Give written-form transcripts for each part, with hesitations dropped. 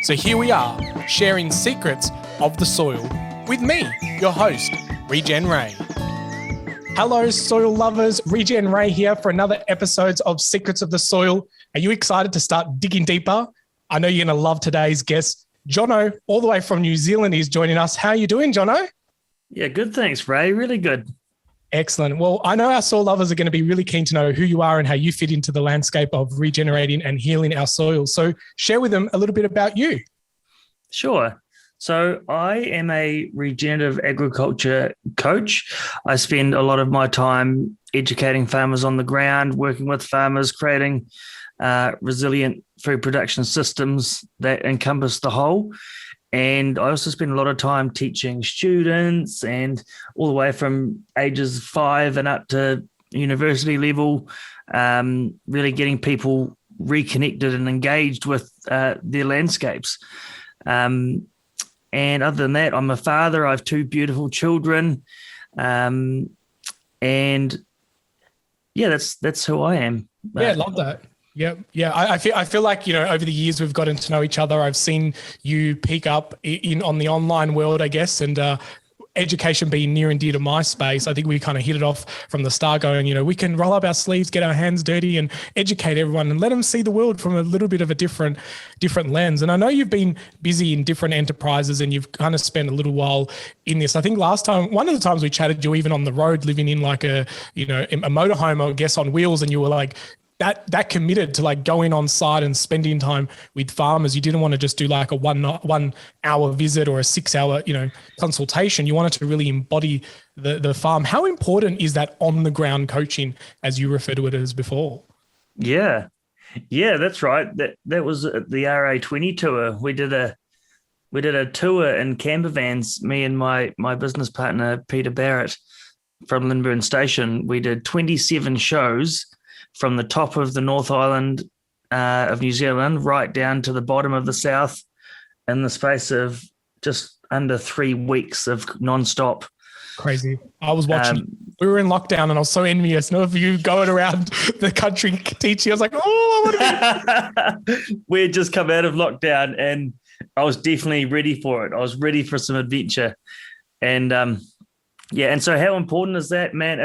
So here we are, sharing secrets of the soil with me, your host, Regen Ray. Hello, soil lovers. Regen Ray here for another episode of Secrets of the Soil. Are you excited to start digging deeper? I know you're going to love today's guest. Jono, all the way from New Zealand, is joining us. How are you doing, Jono? Yeah, good. Thanks, Ray. Really good. Excellent. Well, I know our soil lovers are going to be really keen to know who you are and how you fit into the landscape of regenerating and healing our soil. So share with them a little bit about you. Sure. So I am a regenerative agriculture coach. I spend a lot of my time educating farmers on the ground, working with farmers, creating resilient food production systems that encompass the whole. And I also spend a lot of time teaching students and all the way from ages 5 and up to university level, really getting people reconnected and engaged with their landscapes. And other than that, I'm a father. I have 2 beautiful children. And yeah, that's who I am. Yeah, love that. Yeah. I feel like, over the years we've gotten to know each other. I've seen you peak up on the online world, I guess, and education being near and dear to my space. I think we kind of hit it off from the start going, we can roll up our sleeves, get our hands dirty and educate everyone and let them see the world from a little bit of a different lens. And I know you've been busy in different enterprises and you've kind of spent a little while in this. I think last time, one of the times we chatted, you were even on the road living in like a motorhome, I guess, on wheels, and you were like, that committed to like going on site and spending time with farmers. You didn't want to just do like a 1 hour visit or a 6 hour, consultation. You wanted to really embody the farm. How important is that on the ground coaching, as you refer to it as before? Yeah, that's right. That was the RA20 tour. We did a tour in camper vans, me and my business partner, Peter Barrett from Lindburn Station. We did 27 shows from the top of the North Island of New Zealand right down to the bottom of the South in the space of just under 3 weeks of nonstop. Crazy. I was watching. We were in lockdown and I was so envious. None of you going around the country teaching. I was like, I want to be. We had just come out of lockdown and I was definitely ready for it. I was ready for some adventure. And and so how important is that, man?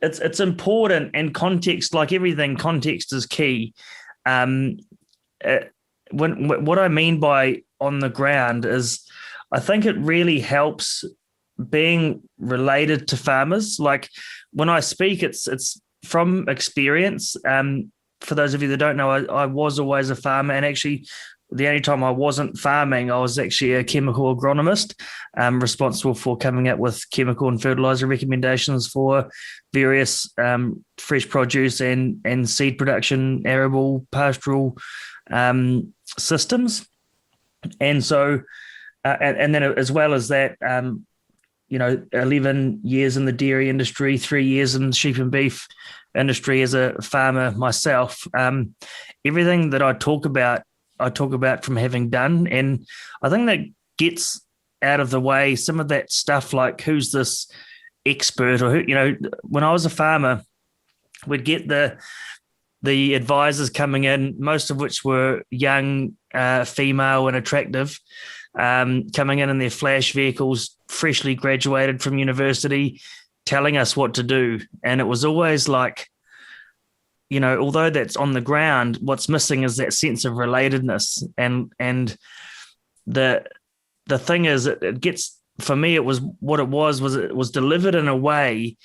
It's important, and context, like everything, context is key. What I mean by on the ground is I think it really helps being related to farmers. Like when I speak, it's from experience. For those of you that don't know, I was always a farmer, and actually the only time I wasn't farming, I was actually a chemical agronomist, responsible for coming up with chemical and fertilizer recommendations for various fresh produce and seed production, arable, pastoral systems. And so, and then as well as that, 11 years in the dairy industry, 3 years in sheep and beef industry as a farmer myself. Everything that I talk about from having done. And I think that gets out of the way some of that stuff like who's this expert or who, when I was a farmer, we'd get the advisors coming in, most of which were young, female and attractive, coming in their flash vehicles, freshly graduated from university, telling us what to do. And it was always like, although that's on the ground, what's missing is that sense of relatedness. And the thing is, it gets, for me, it was delivered in a way,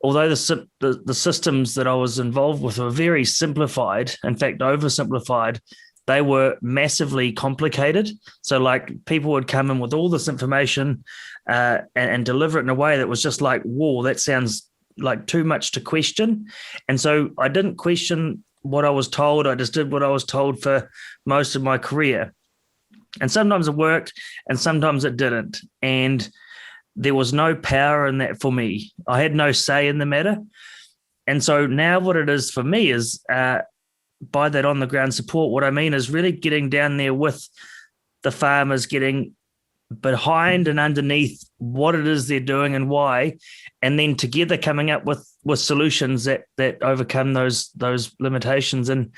although the systems that I was involved with were very simplified, in fact, oversimplified, they were massively complicated. So like people would come in with all this information and deliver it in a way that was just like, whoa, that sounds like too much to question. And so I didn't question what I was told. I just did what I was told for most of my career. And sometimes it worked and sometimes it didn't. And there was no power in that for me. I had no say in the matter. And so now what it is for me is by that on the ground support, what I mean is really getting down there with the farmers, getting behind and underneath what it is they're doing and why, and then together coming up with solutions that overcome those limitations. And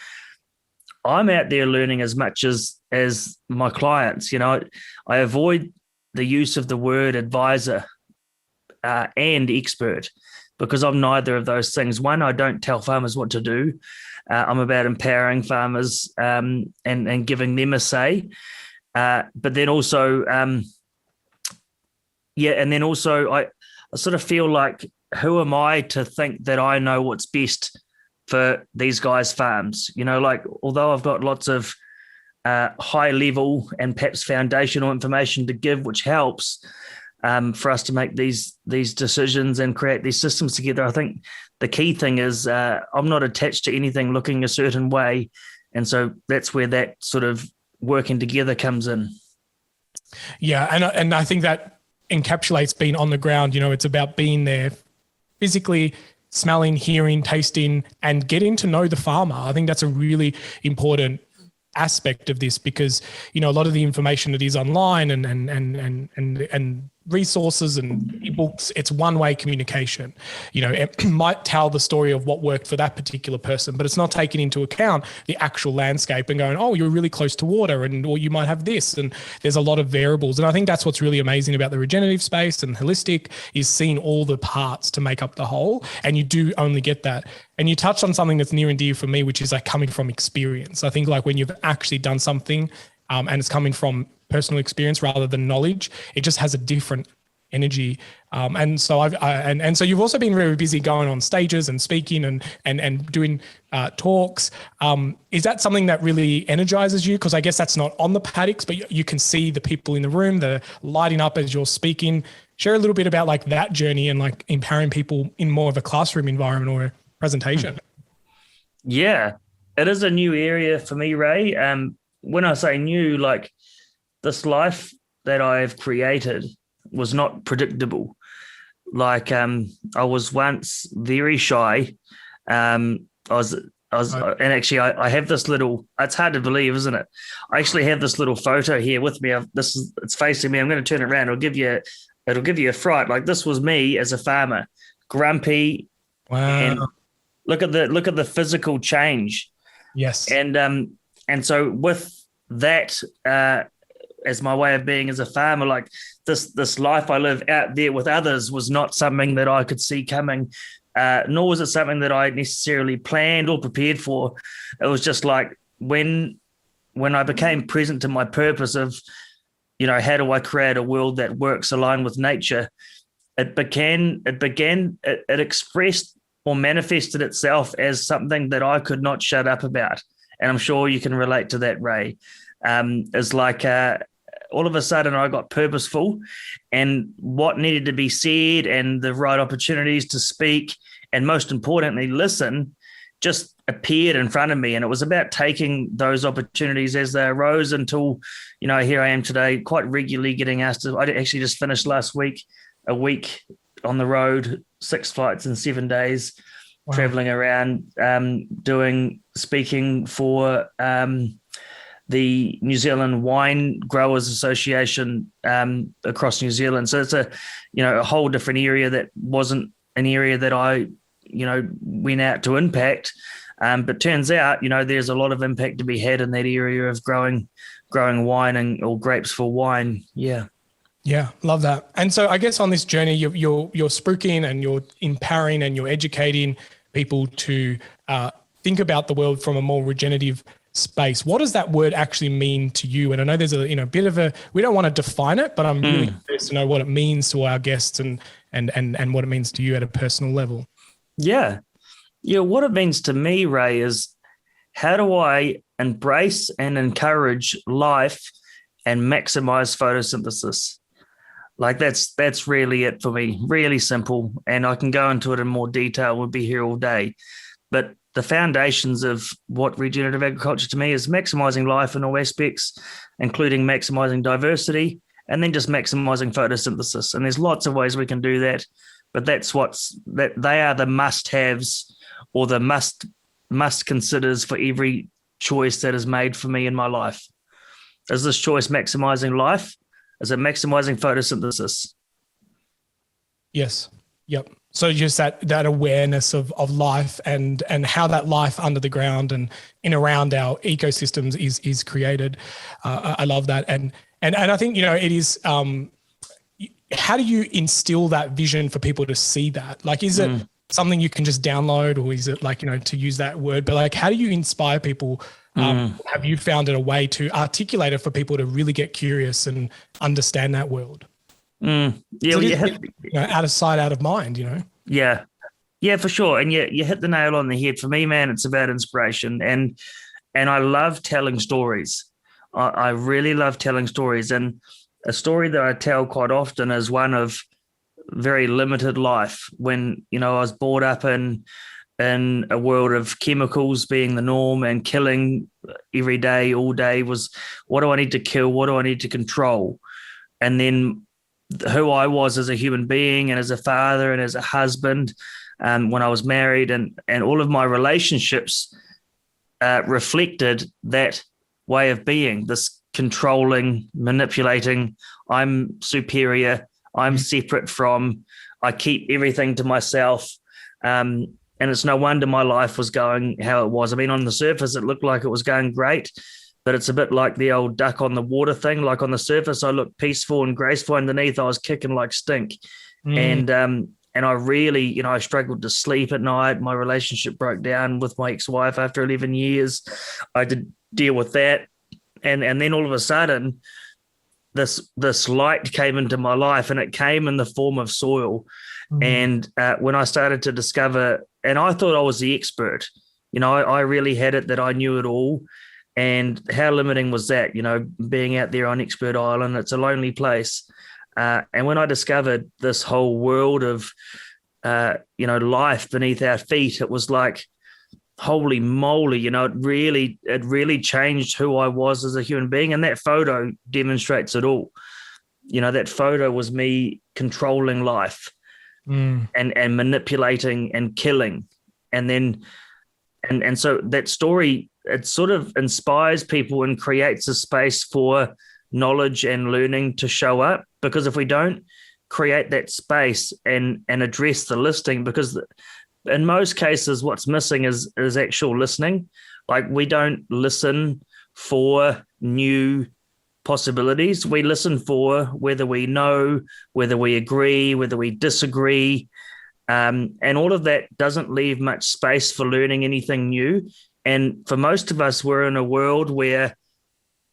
I'm out there learning as much as my clients. I avoid the use of the word advisor and expert, because I'm neither of those things. One, I don't tell farmers what to do. I'm about empowering farmers and giving them a say. But then also, and then also I sort of feel like, who am I to think that I know what's best for these guys' farms? Although I've got lots of high level and perhaps foundational information to give, which helps for us to make these decisions and create these systems together. I think the key thing is I'm not attached to anything looking a certain way. And so that's where that sort of working together comes in. Yeah. And I think that encapsulates being on the ground. It's about being there physically, smelling, hearing, tasting, and getting to know the farmer. I think that's a really important aspect of this, because a lot of the information that is online and resources and ebooks, it's one-way communication. It might tell the story of what worked for that particular person, but it's not taking into account the actual landscape and going, oh, you're really close to water, or you might have this, and there's a lot of variables. And I think that's what's really amazing about the regenerative space and holistic, is seeing all the parts to make up the whole, and you do only get that. And you touched on something that's near and dear for me, which is like coming from experience. I think like when you've actually done something and it's coming from personal experience rather than knowledge, it just has a different energy. And so so you've also been very busy going on stages and speaking and doing talks. Is that something that really energizes you? Because I guess that's not on the paddocks, but you can see the people in the room, they're lighting up as you're speaking. Share a little bit about like that journey and like empowering people in more of a classroom environment or a presentation. Yeah, it is a new area for me, Ray. When I say new, like this life that I've created was not predictable. Like I was once very shy. I was, and actually I have this little. It's hard to believe, isn't it? I actually have this little photo here with me. It's facing me. I'm going to turn it around. It'll give you a fright. Like this was me as a farmer, grumpy. Wow. And look at the physical change. Yes. And so with that as my way of being as a farmer, like this life I live out there with others was not something that I could see coming, nor was it something that I necessarily planned or prepared for. It was just like when I became present to my purpose of, how do I create a world that works aligned with nature? It expressed or manifested itself as something that I could not shut up about. And I'm sure you can relate to that, Ray. It's like all of a sudden I got purposeful, and what needed to be said and the right opportunities to speak and most importantly, listen, just appeared in front of me. And it was about taking those opportunities as they arose until, here I am today, quite regularly getting asked to. I actually just finished last week, a week on the road, 6 flights in 7 days. Wow. Traveling around, speaking for the New Zealand Wine Growers Association across New Zealand. So it's a whole different area that wasn't an area that I, went out to impact. But turns out, there's a lot of impact to be had in that area of growing wine or grapes for wine. Yeah. Yeah, love that. And so I guess on this journey, you're spruiking and you're empowering and you're educating people to think about the world from a more regenerative space. What does that word actually mean to you? And I know there's a bit of we don't want to define it, but I'm really curious to know what it means to our guests and what it means to you at a personal level. Yeah. What it means to me, Ray, is how do I embrace and encourage life and maximize photosynthesis? Like that's really it for me. Really simple. And I can go into it in more detail. We'll be here all day. But the foundations of what regenerative agriculture to me is maximizing life in all aspects, including maximizing diversity, and then just maximizing photosynthesis. And there's lots of ways we can do that. But they are the must-haves or the must considers for every choice that is made for me in my life. Is this choice maximizing life? Is it maximizing photosynthesis? Yes. Yep. So just that awareness of life and how that life under the ground and in around our ecosystems is created. I love that. And I think, it is, how do you instill that vision for people to see that? Like, is it something you can just download, or is it like, to use that word, but like, how do you inspire people? Have you found it a way to articulate it for people to really get curious and understand that world? Yeah, out of sight, out of mind, Yeah, for sure. And you hit the nail on the head. For me, man, it's about inspiration, and I love telling stories. I really love telling stories, and a story that I tell quite often is one of very limited life. When I was brought up in a world of chemicals being the norm, and killing every day, all day was, what do I need to kill? What do I need to control? And then who I was as a human being and as a father and as a husband, when I was married, and all of my relationships reflected that way of being, this controlling, manipulating, I'm superior, I'm separate from, I keep everything to myself. And it's no wonder my life was going how it was. I mean, on the surface, it looked like it was going great, but it's a bit like the old duck on the water thing. Like, on the surface, I looked peaceful and graceful. Underneath, I was kicking like stink. And I really, I struggled to sleep at night. My relationship broke down with my ex-wife after 11 years. I had to deal with that. And then all of a sudden, this light came into my life, and it came in the form of soil. And when I started to discover, and I thought I was the expert, I really had it that I knew it all. And how limiting was that, being out there on Expert Island? It's a lonely place. And when I discovered this whole world of, life beneath our feet, it was like, holy moly, it really changed who I was as a human being. And that photo demonstrates it all. That photo was me controlling life and manipulating and killing. And then, and so that story, it sort of inspires people and creates a space for knowledge and learning to show up. Because if we don't create that space and address the listening, because in most cases, what's missing is actual listening. Like, we don't listen for new possibilities. We listen for whether we know, whether we agree, whether we disagree. And all of that doesn't leave much space for learning anything new. And for most of us, we're in a world where,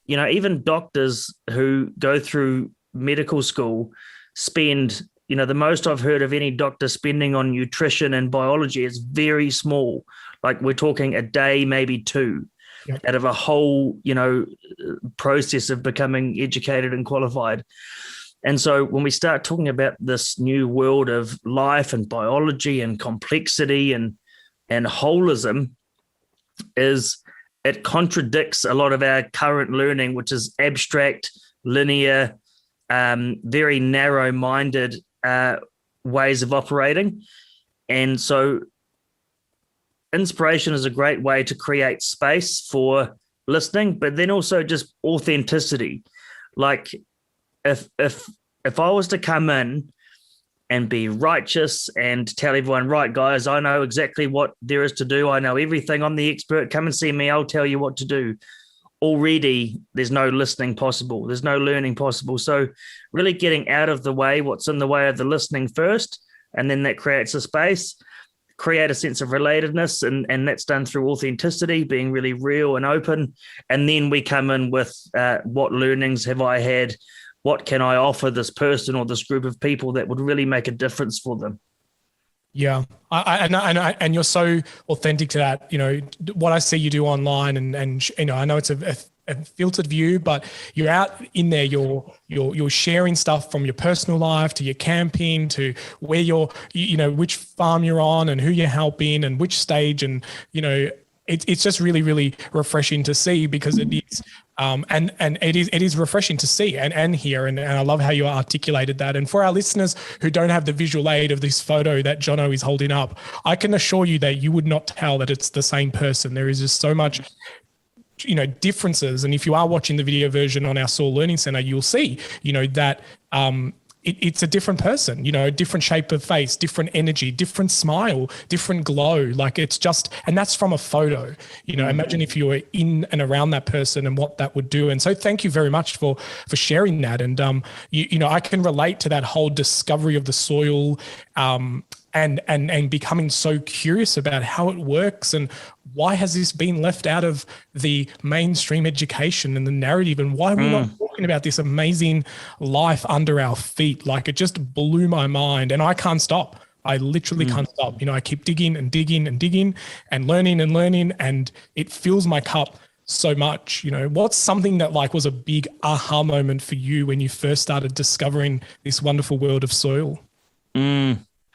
even doctors who go through medical school spend, the most I've heard of any doctor spending on nutrition and biology is very small. Like, we're talking a day, maybe two, out of a whole, process of becoming educated and qualified. And so when we start talking about this new world of life and biology and complexity and holism, it contradicts a lot of our current learning, which is abstract, linear, very narrow-minded ways of operating. And so inspiration is a great way to create space for listening, but then also just authenticity. Like, if I was to come in and be righteous and tell everyone, right, guys, I know exactly what there is to do. I know everything. I'm the expert. Come and see me. I'll tell you what to do. Already there's no listening possible. There's no learning possible. So really getting out of the way, what's in the way of the listening first, and then that creates a space, create a sense of relatedness, and that's done through authenticity, being really real and open. And then we come in with what learnings have I had? What can I offer this person or this group of people that would really make a difference for them? Yeah, and you're so authentic to that. What I see you do online, and I know it's a filtered view, but you're out in there. You're sharing stuff from your personal life to your camping to where you're, which farm you're on and who you're helping and which stage, and it's just really, really refreshing to see, because it is. And it is refreshing to see and hear, and I love how you articulated that. And for our listeners who don't have the visual aid of this photo that Jono is holding up, I can assure you that you would not tell that it's the same person. There is just so much, differences. And if you are watching the video version on our Soul Learning Center, you'll see, that it's a different person, different shape of face, different energy, different smile, different glow. Like it's just, and that's from a photo, imagine if you were in and around that person and what that would do. And so thank you very much for sharing that. And, I can relate to that whole discovery of the soil, and becoming so curious about how it works and why has this been left out of the mainstream education and the narrative, and why are we not talking about this amazing life under our feet? Like it just blew my mind, and I can't stop. I literally can't stop. I keep digging and digging and digging and learning, and it fills my cup so much. What's something that like was a big aha moment for you when you first started discovering this wonderful world of soil?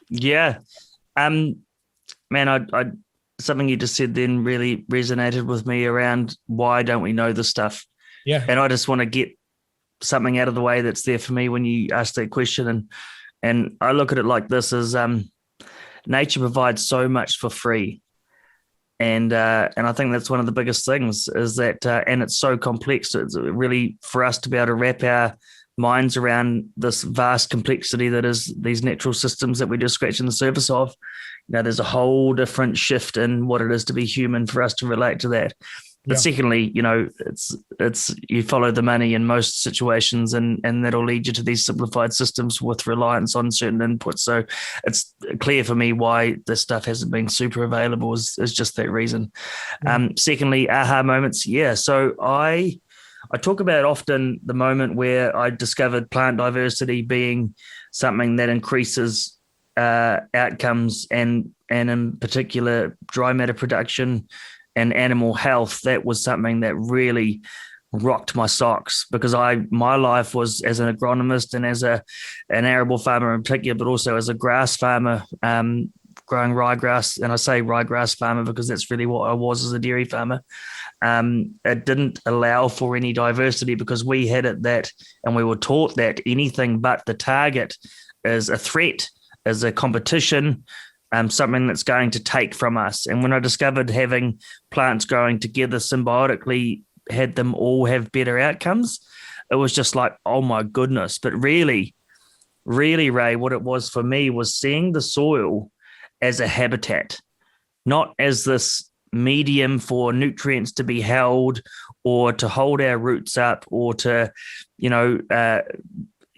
Yeah. Man, I something you just said then really resonated with me around why don't we know this stuff? Yeah. And I just want to get something out of the way that's there for me when you ask that question. And I look at it like this as nature provides so much for free. And I think that's one of the biggest things is that, and it's so complex. It's really for us to be able to wrap our minds around this vast complexity that is these natural systems that we're just scratching the surface of. There's a whole different shift in what it is to be human for us to relate to that. But secondly, it's you follow the money in most situations, and that'll lead you to these simplified systems with reliance on certain inputs. So it's clear for me why this stuff hasn't been super available is just that reason. Secondly, aha moments. Yeah. So I talk about often the moment where I discovered plant diversity being something that increases outcomes and in particular dry matter production and animal health. That was something that really rocked my socks, because my life was as an agronomist and as an arable farmer in particular, but also as a grass farmer, growing ryegrass. And I say ryegrass farmer because that's really what I was as a dairy farmer. It didn't allow for any diversity because we had it that, and we were taught that anything but the target is a threat, is a competition, something that's going to take from us. And when I discovered having plants growing together symbiotically had them all have better outcomes, it was just like, oh my goodness. But really, Ray, what it was for me was seeing the soil as a habitat, not as this medium for nutrients to be held or to hold our roots up or to,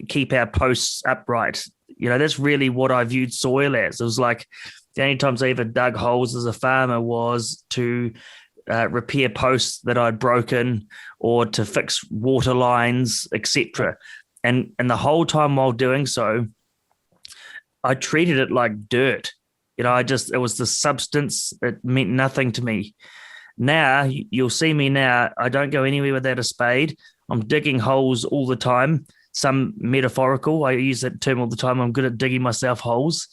keep our posts upright. That's really what I viewed soil as. It was like the only times I ever dug holes as a farmer was to repair posts that I'd broken or to fix water lines, etc. And the whole time while doing so, I treated it like dirt. It was the substance. It meant nothing to me. Now, you'll see me now, I don't go anywhere without a spade. I'm digging holes all the time. Some metaphorical. I use that term all the time. I'm good at digging myself holes.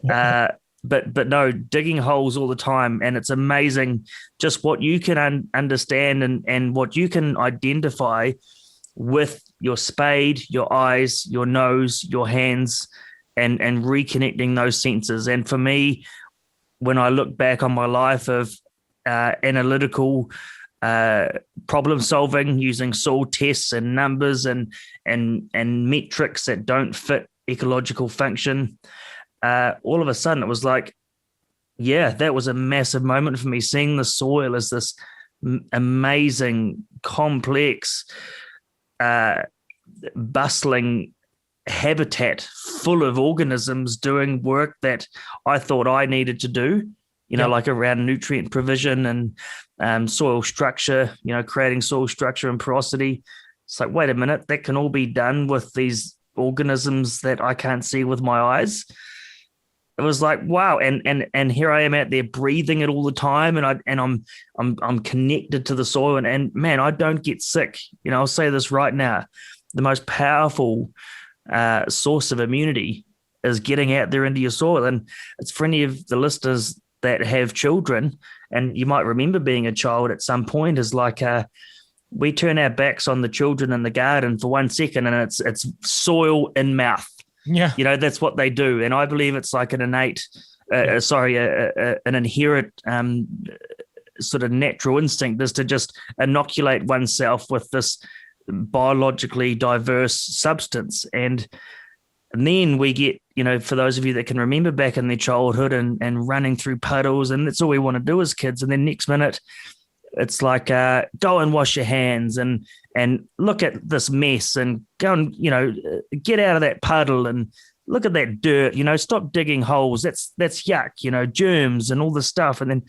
But no, digging holes all the time. And it's amazing just what you can understand and what you can identify with your spade, your eyes, your nose, your hands, and reconnecting those senses. And for me, when I look back on my life of analytical problem solving using soil tests and numbers and metrics that don't fit ecological function, all of a sudden it was like, that was a massive moment for me, seeing the soil as this amazing, complex, bustling habitat full of organisms doing work that I thought I needed to do, like around nutrient provision and soil structure, creating soil structure and porosity. It's like, wait a minute, that can all be done with these organisms that I can't see with my eyes. It was like, wow. And here I am out there breathing it all the time. And I'm connected to the soil and man, I don't get sick. I'll say this right now, the most powerful source of immunity is getting out there into your soil. And it's for any of the listeners that have children, and you might remember being a child at some point, is like we turn our backs on the children in the garden for 1 second and it's soil in mouth. Yeah. That's what they do. And I believe it's like an innate, an inherent sort of natural instinct is to just inoculate oneself with this biologically diverse substance. And And then we get, for those of you that can remember back in their childhood and running through puddles, and that's all we want to do as kids. And then next minute, it's like, go and wash your hands and look at this mess and go and, get out of that puddle and look at that dirt, stop digging holes. That's yuck, germs and all this stuff. And then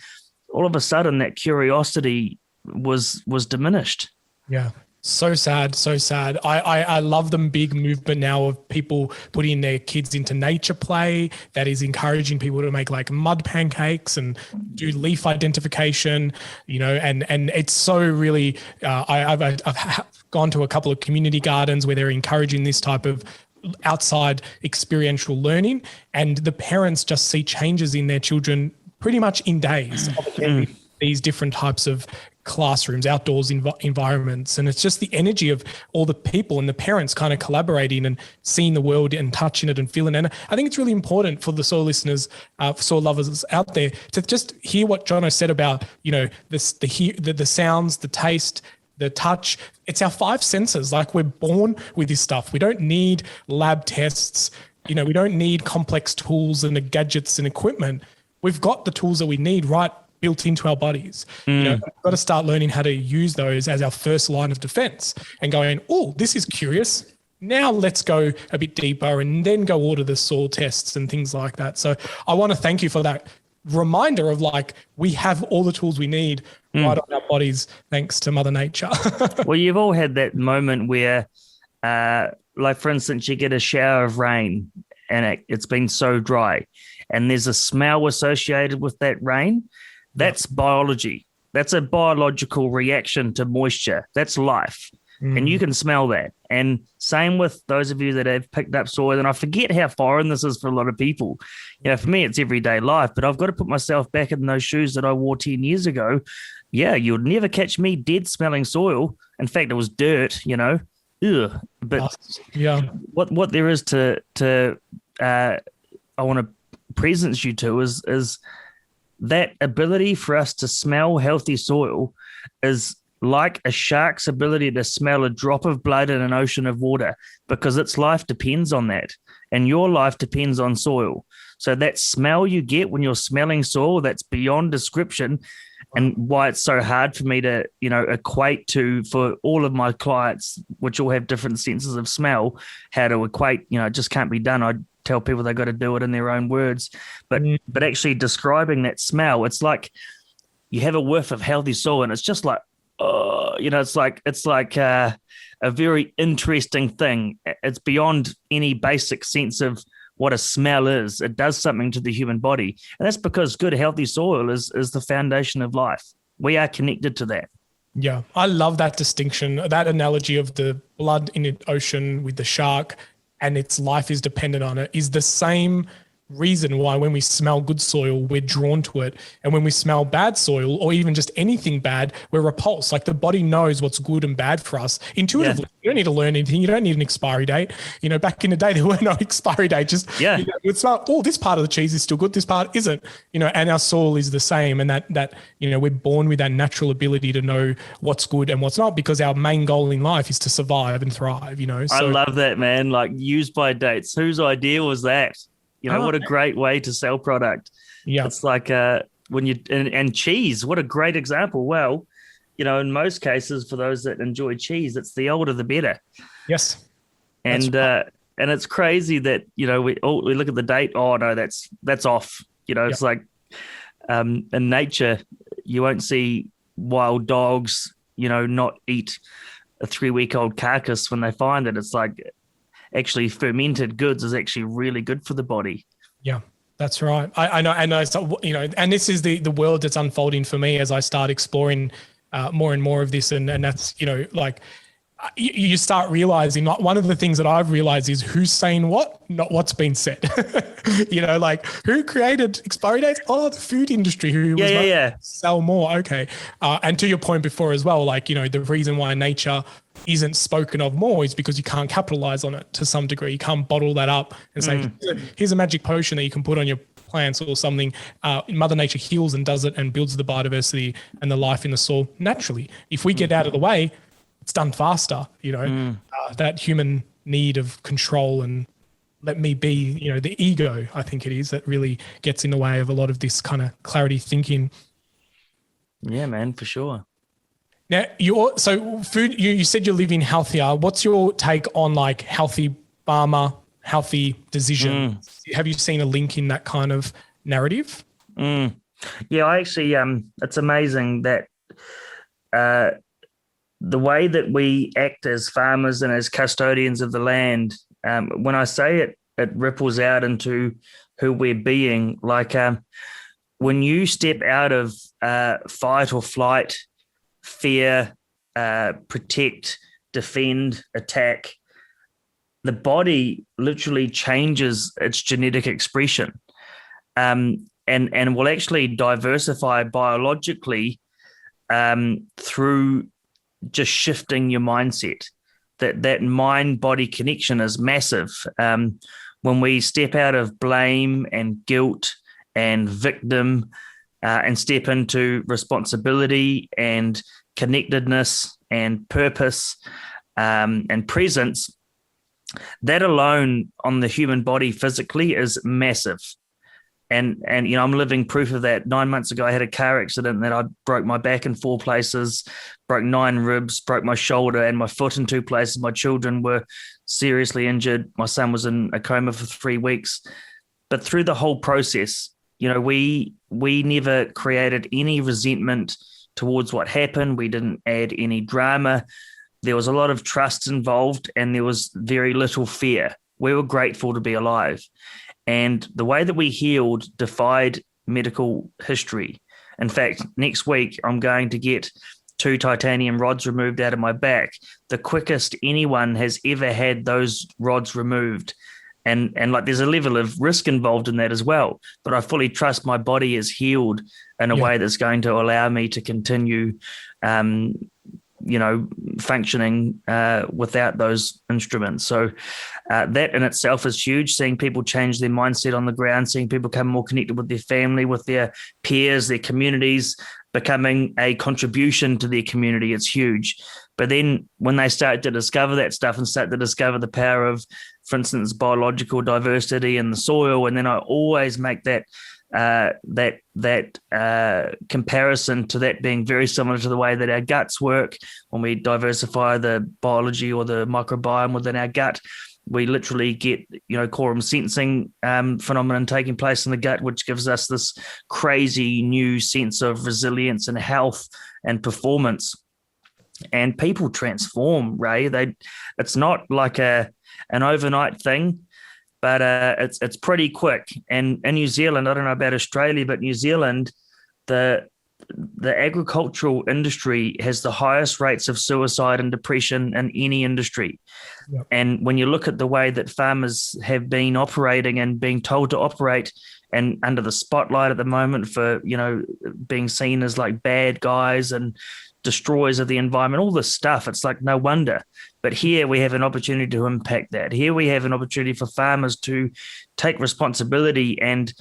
all of a sudden that curiosity was diminished. Yeah. So sad, so sad. I love the big movement now of people putting their kids into nature play that is encouraging people to make like mud pancakes and do leaf identification, and it's so really, I've gone to a couple of community gardens where they're encouraging this type of outside experiential learning, and the parents just see changes in their children pretty much in days. These different types of classrooms, outdoors environments. And it's just the energy of all the people and the parents kind of collaborating and seeing the world and touching it and feeling it. And I think it's really important for the soil listeners, for soil lovers out there, to just hear what Jono said about, the sounds, the taste, the touch. It's our five senses. Like, we're born with this stuff. We don't need lab tests. We don't need complex tools and the gadgets and equipment. We've got the tools that we need built into our bodies. We've got to start learning how to use those as our first line of defense and going, oh, this is curious. Now let's go a bit deeper and then go order the soil tests and things like that. So I want to thank you for that reminder of we have all the tools we need right on our bodies, thanks to Mother Nature. Well, you've all had that moment where, for instance, you get a shower of rain and it's been so dry and there's a smell associated with that rain. That's biology. That's a biological reaction to moisture. That's life. And you can smell that. And same with those of you that have picked up soil. And I forget how foreign this is for a lot of people. For me, it's everyday life, but I've got to put myself back in those shoes that I wore 10 years ago. Yeah, you'll never catch me dead smelling soil. In fact, it was dirt, Ugh. But what there is to I want to presence you to is that ability for us to smell healthy soil is like a shark's ability to smell a drop of blood in an ocean of water, because its life depends on that. And your life depends on soil. So that smell you get when you're smelling soil, that's beyond description. And why it's so hard for me to, equate to, for all of my clients, which all have different senses of smell, how to equate, it just can't be done. I tell people they got to do it in their own words, but actually describing that smell, it's like you have a whiff of healthy soil and it's just like, it's like a very interesting thing. It's beyond any basic sense of what a smell is. It does something to the human body. And that's because good, healthy soil is the foundation of life. We are connected to that. Yeah, I love that distinction, that analogy of the blood in the ocean with the shark and its life is dependent on it, is the same reason why when we smell good soil, we're drawn to it. And when we smell bad soil or even just anything bad, we're repulsed. Like, the body knows what's good and bad for us intuitively. You don't need to learn anything. You don't need an expiry date. Back in the day, there were no expiry dates. It's smell, oh, this part of the cheese is still good. This part isn't, and our soil is the same. And that we're born with that natural ability to know what's good and what's not, because our main goal in life is to survive and thrive, So, I love that, man. Like, use by dates. Whose idea was that? What a great way to sell product. Yeah. It's like when you, and cheese, what a great example. Well, in most cases, for those that enjoy cheese, it's the older the better. Yes. And and it's crazy that, we look at the date. Oh no, that's off. It's like in nature, you won't see wild dogs, not eat a 3-week-old carcass when they find it. It's like, actually fermented goods is actually really good for the body. Yeah, that's right. I know. So, and this is the world that's unfolding for me as I start exploring more and more of this. And that's, you start realizing, one of the things that I've realized is who's saying what, not what's been said. Who created expiry dates? Oh, the food industry who was sell more. Okay. And to your point before as well, the reason why nature isn't spoken of more is because you can't capitalize on it to some degree. You can't bottle that up and say, here's a magic potion that you can put on your plants or something. Mother Nature heals and does it and builds the biodiversity and the life in the soil naturally. If we get out of the way, it's done faster, that human need of control and let me be, you know, the ego, I think it is, that really gets in the way of a lot of this kind of clarity thinking. Yeah, man, for sure. Now, so food, you said you're living healthier. What's your take on like healthy farmer, healthy decision? Have you seen a link in that kind of narrative? Yeah, I actually, it's amazing that the way that we act as farmers and as custodians of the land, when I say it, it ripples out into who we're being. Like when you step out of fight or flight, fear, protect, defend, attack, the body literally changes its genetic expression, and will actually diversify biologically through just shifting your mindset. That mind-body connection is massive. When we step out of blame and guilt and victim and step into responsibility and connectedness and purpose and presence, that alone on the human body physically is massive. And you know, I'm living proof of that. 9 months ago, I had a car accident that I broke my back in 4 places, broke 9 ribs, broke my shoulder and my foot in 2 places. My children were seriously injured. My son was in a coma for 3 weeks. But through the whole process, you know, we never created any resentment towards what happened. We didn't add any drama. There was a lot of trust involved and there was very little fear. We were grateful to be alive. And the way that we healed defied medical history. In fact, next week, I'm going to get 2 titanium rods removed out of my back, the quickest anyone has ever had those rods removed. And like there's a level of risk involved in that as well. But I fully trust my body is healed in a way that's going to allow me to continue functioning without those instruments. So that in itself is huge, seeing people change their mindset on the ground, seeing people become more connected with their family, with their peers, their communities, becoming a contribution to their community. It's huge. But then when they start to discover that stuff and start to discover the power of, for instance, biological diversity in the soil, and then I always make that comparison to that being very similar to the way that our guts work. When we diversify the biology or the microbiome within our gut, we literally get, quorum sensing phenomenon taking place in the gut, which gives us this crazy new sense of resilience and health and performance. And people transform, Ray. It's not like an overnight thing, but it's pretty quick. And in New Zealand, I don't know about Australia, but New Zealand, the agricultural industry has the highest rates of suicide and depression in any industry. Yep. And when you look at the way that farmers have been operating and being told to operate and under the spotlight at the moment for, being seen as like bad guys and destroyers of the environment, all this stuff, it's like no wonder. But here we have an opportunity to impact that. Here we have an opportunity for farmers to take responsibility and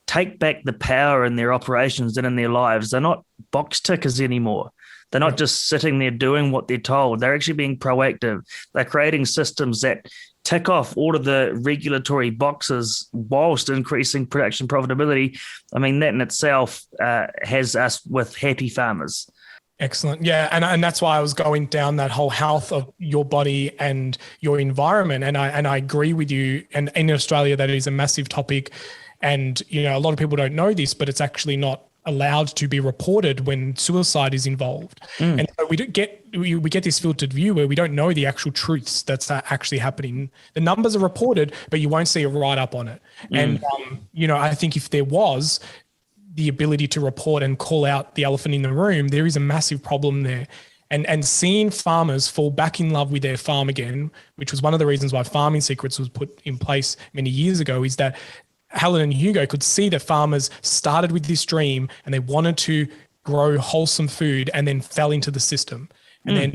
take back the power in their operations and in their lives. They're not box tickers anymore. They're not just sitting there doing what they're told. They're actually being proactive. They're creating systems that tick off all of the regulatory boxes whilst increasing production profitability. I mean, that in itself has us with happy farmers. Excellent. Yeah. And that's why I was going down that whole health of your body and your environment. And I agree with you. And in Australia, that is a massive topic. And, a lot of people don't know this, but it's actually not allowed to be reported when suicide is involved. And so we get this filtered view where we don't know the actual truths that's actually happening. The numbers are reported, but you won't see a write-up on it. And, I think if there was the ability to report and call out the elephant in the room, there is a massive problem there. And seeing farmers fall back in love with their farm again, which was one of the reasons why Farming Secrets was put in place many years ago, is that Helen and Hugo could see that farmers started with this dream and they wanted to grow wholesome food and then fell into the system. And then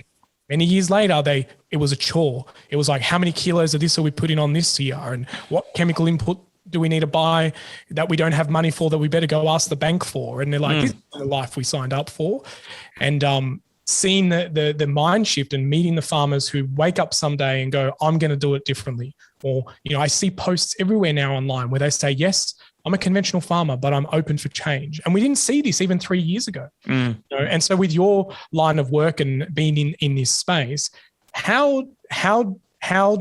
many years later, it was a chore. It was like, how many kilos of this are we putting on this year? And what chemical input do we need to buy that we don't have money for, that we better go ask the bank for? And they're like, this is the life we signed up for. And seeing the mind shift and meeting the farmers who wake up someday and go, I'm going to do it differently. Or, I see posts everywhere now online where they say, yes, I'm a conventional farmer, but I'm open for change. And we didn't see this even 3 years ago. And so with your line of work and being in this space, how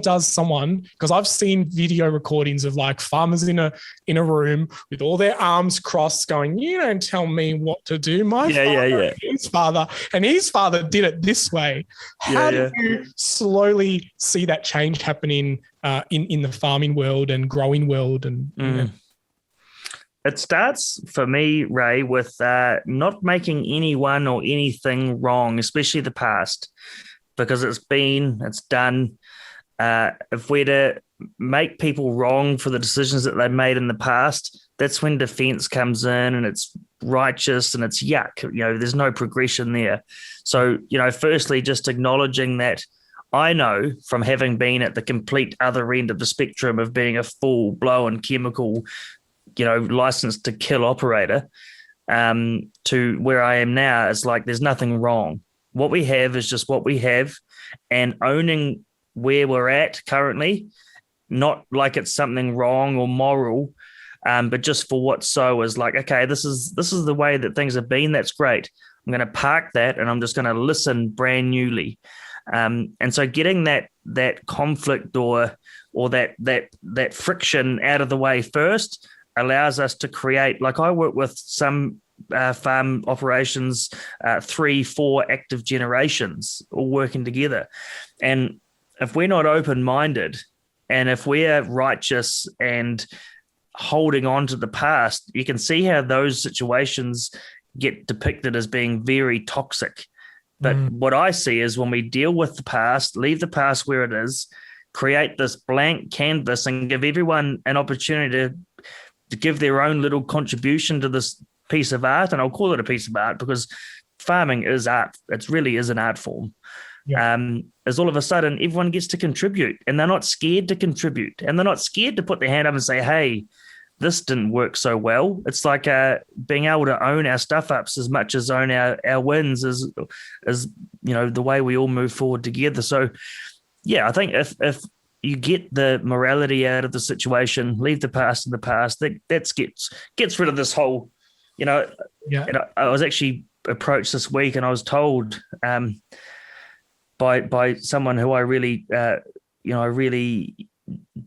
does someone, because I've seen video recordings of like farmers in a room with all their arms crossed going, you don't tell me what to do. My father and his father did it this way. How do you slowly see that change happening in the farming world and growing world? And It starts for me, Ray, with not making anyone or anything wrong, especially the past, because it's done. If we're to make people wrong for the decisions that they made in the past, that's when defense comes in and it's righteous and it's yuck. There's no progression there. So, firstly, just acknowledging that I know from having been at the complete other end of the spectrum of being a full-blown chemical, licensed to kill operator, to where I am now, it's like there's nothing wrong. What we have is just what we have, and owning where we're at currently, not like it's something wrong or moral, but just for what so is like, okay, this is the way that things have been. That's great. I'm going to park that and I'm just going to listen brand newly. And so getting that conflict or that friction out of the way first allows us to create, like I work with some farm operations, 3-4 active generations all working together. And if we're not open-minded and if we're righteous and holding on to the past, you can see how those situations get depicted as being very toxic. But what I see is when we deal with the past, leave the past where it is, create this blank canvas and give everyone an opportunity to give their own little contribution to this piece of art. And I'll call it a piece of art because farming is art. It really is an art form. As all of a sudden everyone gets to contribute and they're not scared to contribute and they're not scared to put their hand up and say, hey, this didn't work so well. It's like being able to own our stuff ups as much as own our wins as the way we all move forward together. So I think if you get the morality out of the situation, leave the past in the past, that gets rid of this whole, And I was actually approached this week and I was told by someone who I really, I really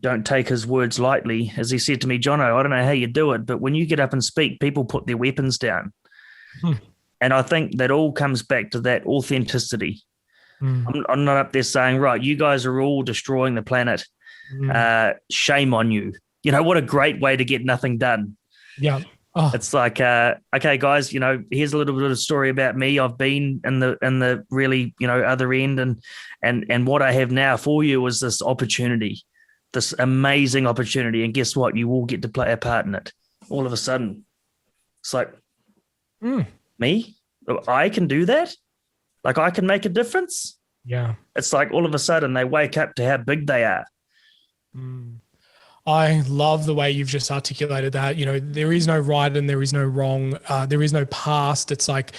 don't take his words lightly, as he said to me, Jono, I don't know how you do it, but when you get up and speak, people put their weapons down. And I think that all comes back to that authenticity. I'm not up there saying, right, you guys are all destroying the planet. Shame on you. What a great way to get nothing done. Yeah. It's like, okay, guys, here's a little bit of a story about me. I've been in the really, other end, and what I have now for you is this opportunity, this amazing opportunity. And guess what? You will get to play a part in it. All of a sudden, it's like, me? I can do that? Like I can make a difference? Yeah. It's like all of a sudden they wake up to how big they are. I love the way you've just articulated that. There is no right and there is no wrong. There is no past. It's like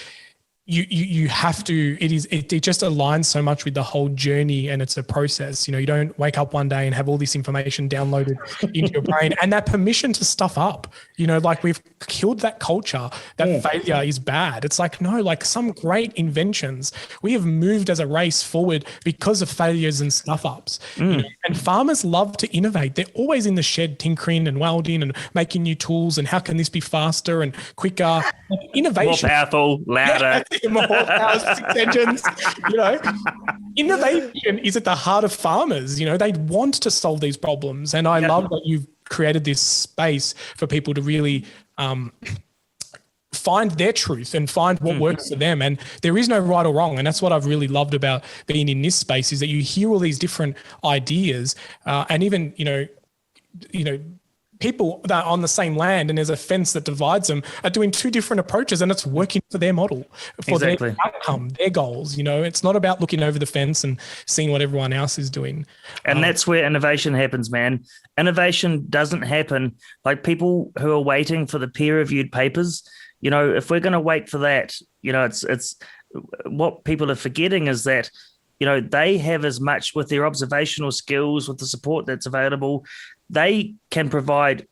you have to, it just aligns so much with the whole journey, and it's a process. You don't wake up one day and have all this information downloaded into your brain and that permission to stuff up. Like we've killed that culture that failure is bad. It's like, no, like some great inventions, we have moved as a race forward because of failures and stuff ups. And farmers love to innovate. They're always in the shed tinkering and welding and making new tools and how can this be faster and quicker. Innovation. More powerful, louder. More power, 6 engines. Innovation is at the heart of farmers. They want to solve these problems, and I love that you've created this space for people to really find their truth and find what works for them. And there is no right or wrong, and that's what I've really loved about being in this space, is that you hear all these different ideas, and even people that are on the same land and there's a fence that divides them are doing 2 different approaches, and it's working for their model, for their outcome, their goals. It's not about looking over the fence and seeing what everyone else is doing. And that's where innovation happens, man. Innovation doesn't happen like people who are waiting for the peer-reviewed papers. If we're going to wait for that, it's what people are forgetting is that, they have as much with their observational skills, with the support that's available. They can provide,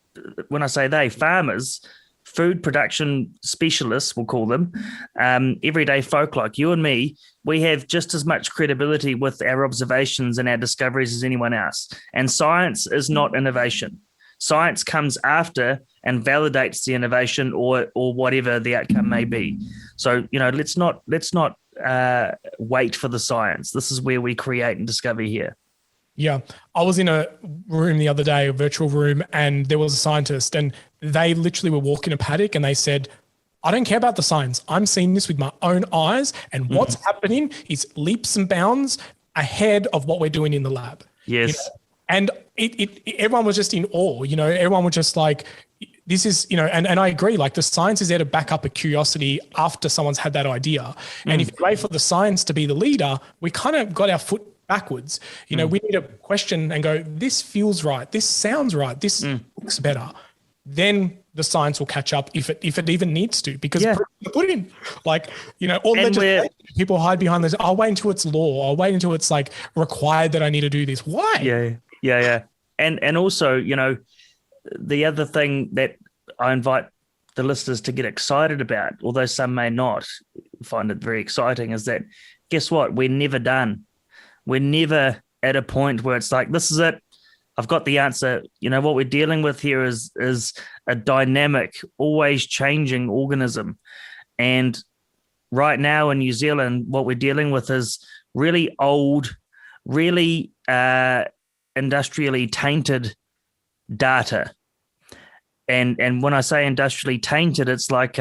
when I say they, farmers, food production specialists, we'll call them, everyday folk like you and me. We have just as much credibility with our observations and our discoveries as anyone else. And science is not innovation. Science comes after and validates the innovation or whatever the outcome may be. So, let's not wait for the science. This is where we create and discover here. Yeah. I was in a room the other day, a virtual room, and there was a scientist, and they literally were walking a paddock and they said, I don't care about the science. I'm seeing this with my own eyes, and what's happening is leaps and bounds ahead of what we're doing in the lab. Yes. And everyone was just in awe, everyone was just like, this is, and I agree, like the science is there to back up a curiosity after someone's had that idea. And if you wait for the science to be the leader, we kind of got our foot backwards. We need to question and go, this feels right. This sounds right. This looks better. Then the science will catch up if it even needs to, because put in all legislation, people hide behind this. I'll wait until it's law. I'll wait until it's like required that I need to do this. Why? Yeah. And also, the other thing that I invite the listeners to get excited about, although some may not find it very exciting, is that guess what? We're never done. We're never at a point where it's like, this is it. I've got the answer. What we're dealing with here is a dynamic, always changing organism. And right now in New Zealand, what we're dealing with is really old, really industrially tainted data. And when I say industrially tainted, it's like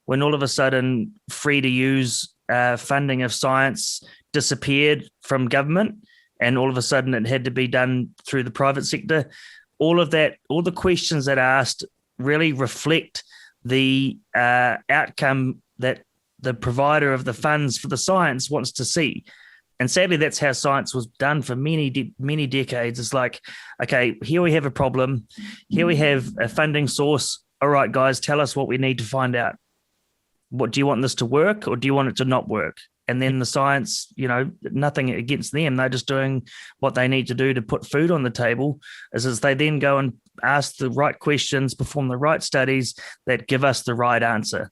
when all of a sudden free to use funding of science disappeared from government, and all of a sudden it had to be done through the private sector. All of that, all the questions that are asked really reflect the outcome that the provider of the funds for the science wants to see. And sadly, that's how science was done for many decades. It's like, okay, here we have a problem. Here we have a funding source. All right, guys, tell us what we need to find out. What do you want this to work, or do you want it to not work? And then the science, nothing against them. They're just doing what they need to do to put food on the table, as they then go and ask the right questions, perform the right studies that give us the right answer.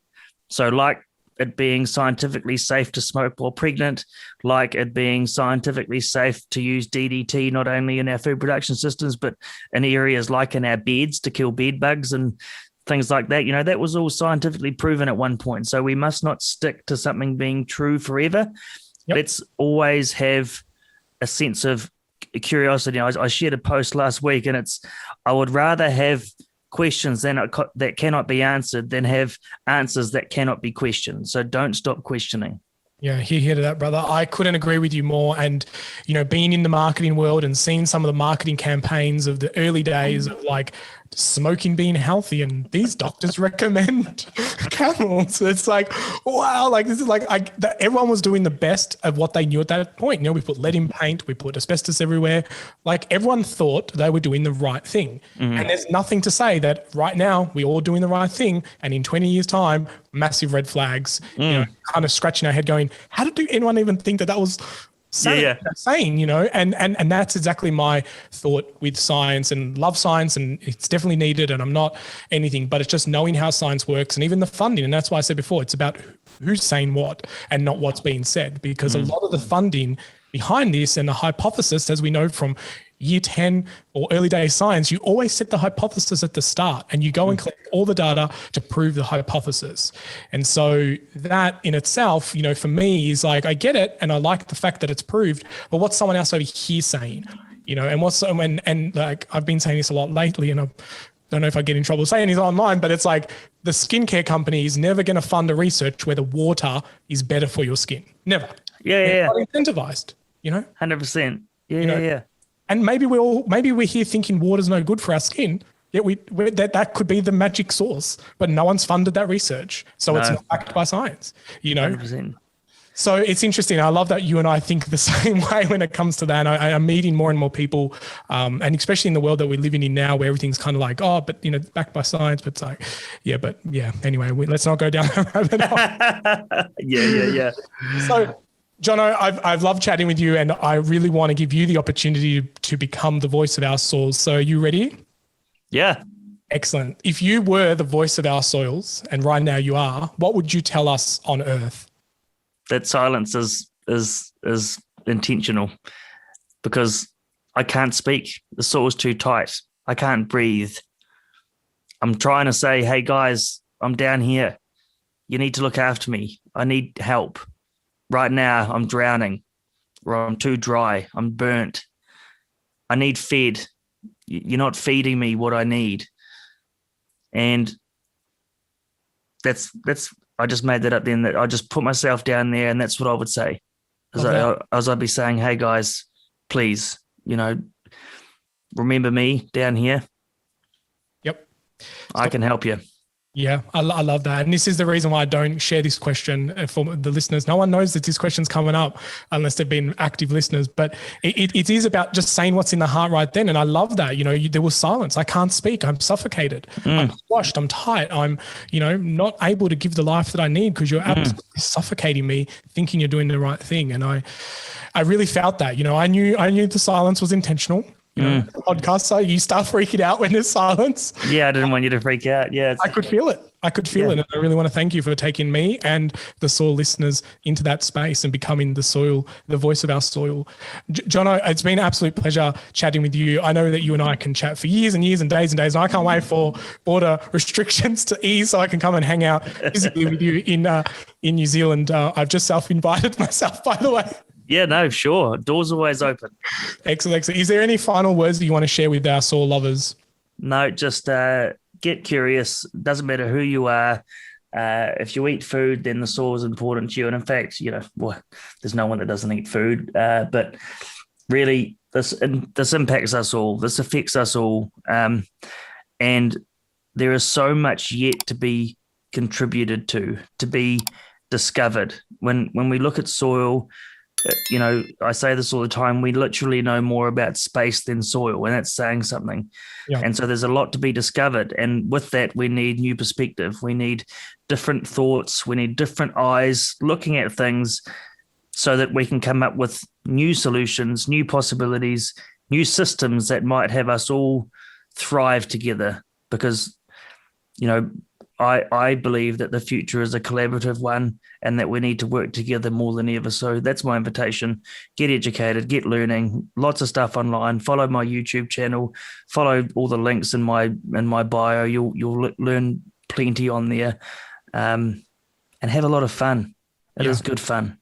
So like it being scientifically safe to smoke while pregnant, like it being scientifically safe to use DDT, not only in our food production systems, but in areas like in our beds to kill bed bugs and things like that. That was all scientifically proven at one point. So we must not stick to something being true forever. Yep. Let's always have a sense of curiosity. I shared a post last week, and I would rather have questions that cannot be answered than have answers that cannot be questioned. So don't stop questioning. Yeah, hear to that, brother. I couldn't agree with you more. And, being in the marketing world and seeing some of the marketing campaigns of the early days of like smoking being healthy, and these doctors recommend camels. It's like, wow, like this is like everyone was doing the best of what they knew at that point. We put lead in paint, we put asbestos everywhere. Like everyone thought they were doing the right thing. And there's nothing to say that right now we're all doing the right thing. And in 20 years time, massive red flags, kind of scratching our head going, how did anyone even think that was insane, and that's exactly my thought with science, and love science, and it's definitely needed, and I'm not anything, but it's just knowing how science works and even the funding. And that's why I said before, it's about who's saying what and not what's being said, because a lot of the funding behind this and the hypothesis, as we know from year 10 or early day science, you always set the hypothesis at the start and you go and collect all the data to prove the hypothesis. And so that in itself, for me is like, I get it. And I like the fact that it's proved, but what's someone else over here saying, and like, I've been saying this a lot lately, and I don't know if I get in trouble saying this online, but it's like the skincare company is never going to fund a research where the water is better for your skin. Never. Yeah. Not incentivized, 100%. Yeah. And maybe we're here thinking water's no good for our skin. Yet that could be the magic source, but no one's funded that research, so it's not backed by science. 100%. So it's interesting. I love that you and I think the same way when it comes to that. I'm meeting more and more people, and especially in the world that we're living in now, where everything's kind of like, oh, but backed by science. But it's like, yeah. Anyway, let's not go down that rabbit hole. Yeah. So, Jono, I've loved chatting with you, and I really want to give you the opportunity to become the voice of our soils. So, are you ready? Yeah. Excellent. If you were the voice of our soils, and right now you are, what would you tell us on Earth? That silence is intentional, because I can't speak. The soil's too tight. I can't breathe. I'm trying to say, hey guys, I'm down here. You need to look after me. I need help. Right now I'm drowning, or I'm too dry. I'm burnt. I need fed. You're not feeding me what I need. And that's I just made that up then, that I just put myself down there, and that's what I would say. As I'd be saying, hey guys, please, remember me down here. Yep. I can help you. Yeah, I love that. And this is the reason why I don't share this question for the listeners. No one knows that this question's coming up unless they've been active listeners. But it is about just saying what's in the heart right then. And I love that. There was silence. I can't speak. I'm suffocated. I'm squashed. I'm tight. I'm, not able to give the life that I need because you're absolutely suffocating me, thinking you're doing the right thing. And I really felt that. I knew the silence was intentional. Podcast, so you start freaking out when there's silence. Yeah, I didn't want you to freak out. Yeah, I could feel it. it. And I really want to thank you for taking me and the soil listeners into that space and becoming the voice of our soil. Jono, it's been an absolute pleasure chatting with you. I know that you and I can chat for years and years and days, and I can't wait for border restrictions to ease so I can come and hang out physically with you in New Zealand. I've just self-invited myself, by the way. Yeah, no, sure. Doors always open. Excellent. Is there any final words that you want to share with our soil lovers? No, just get curious. Doesn't matter who you are. If you eat food, then the soil is important to you. And in fact, there's no one that doesn't eat food. But really, this impacts us all. This affects us all. And there is so much yet to be contributed to be discovered. When we look at soil, I say this all the time, we literally know more about space than soil, and that's saying something. Yeah. And so there's a lot to be discovered. And with that, we need new perspective. We need different thoughts. We need different eyes looking at things so that we can come up with new solutions, new possibilities, new systems that might have us all thrive together. Because, I believe that the future is a collaborative one and that we need to work together more than ever. So that's my invitation. Get educated, get learning, lots of stuff online. Follow my YouTube channel, follow all the links in my bio. You'll learn plenty on there, and have a lot of fun. It is good fun.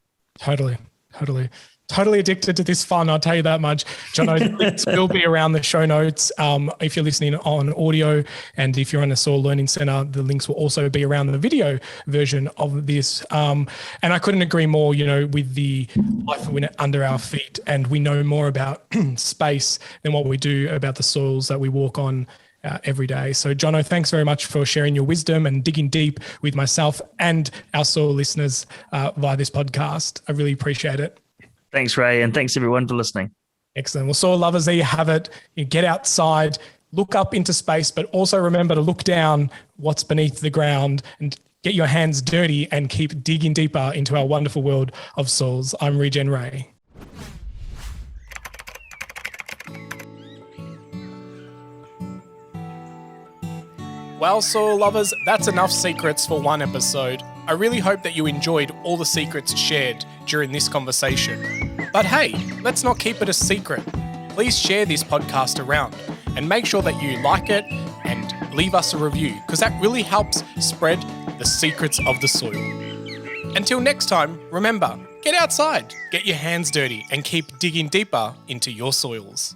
Totally addicted to this fun, I'll tell you that much. Jono, the links will be around the show notes. If you're listening on audio, and if you're on the Soil Learning Center, the links will also be around the video version of this. And I couldn't agree more, with the life under our feet, and we know more about space than what we do about the soils that we walk on every day. So Jono, thanks very much for sharing your wisdom and digging deep with myself and our soil listeners via this podcast. I really appreciate it. Thanks, Ray, and thanks everyone for listening. Excellent. Well, soil lovers, there you have it. You get outside, look up into space, but also remember to look down what's beneath the ground and get your hands dirty and keep digging deeper into our wonderful world of soils. I'm Regen Ray. Well, soil lovers, that's enough secrets for one episode. I really hope that you enjoyed all the secrets shared during this conversation. But hey, let's not keep it a secret. Please share this podcast around and make sure that you like it and leave us a review, because that really helps spread the secrets of the soil. Until next time, remember, get outside, get your hands dirty, and keep digging deeper into your soils.